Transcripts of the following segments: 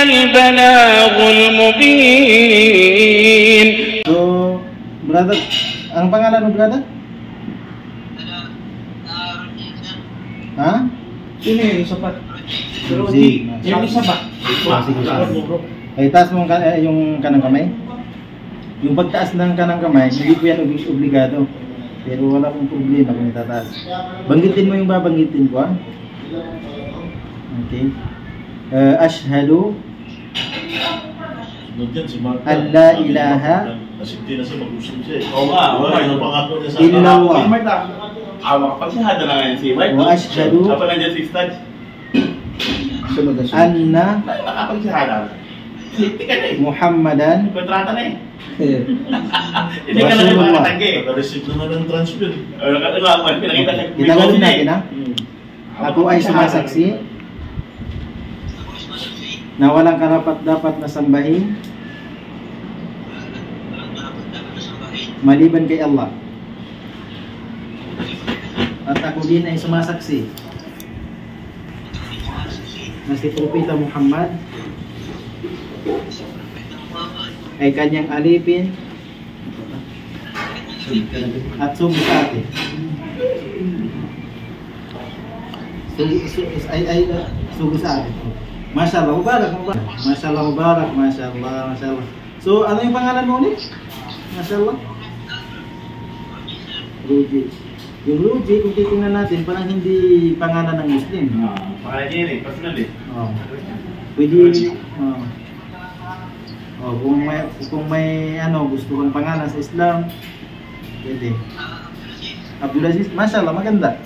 البلاغ المبين. So, brother, ang pangalan mo, brother? Ha? Sino yung isa pa? Rosie. Yung isa pa? Ay, taas mo yung kanang kamay. Yung pagtaas ng kanang kamay, hindi ko yan obligado. Pero wala pong problema kung itataas. Banggitin mo yung babanggitin ko, ha? Okay. Ashhadu an la ilaha illallah Magsihada na ngayon si Mike. wa ashhadu Apa nandiyan si Stad? anna Nakapagsihada. Hindi ka na eh. Muhammadan Kontrata na eh. Hindi ka na rin makatanggi. Naka-receive naman ng transfer. Pinakita ka. Itagalog natin, ha? Ako ay sumasaksi na walang karapat-dapat na sambahin maliban kay Allah. At ako din ay sumasaksi na si Propeta Muhammad ay kanyang alipin at sugo sa atin. Sugo sa atin. Masyaallah, mubarak, mubarak. Masyaallah, mubarak, masyaallah, masyaallah. So, ano yung pangalan mo ulit? Masyaallah. Ruji. Yung Ruji, kung titingnan natin, parang hindi pangalan ng Muslim. Pangalan niya yun eh. Personal eh. Pwede, kung may ano, gusto kong pangalan sa Islam, pwede. Abdulaziz, masyaallah, maganda.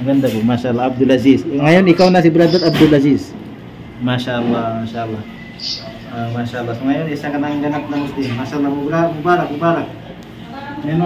Maganda po, masyaallah, Abdulaziz. Ngayon, ikaw na si Brother Abdulaziz. Masyaallah, masyaallah. Masyaallah. So ngayon, isa ka nang ganap na Muslim. Masyaallah, mubarak, mubarak. Ngayon,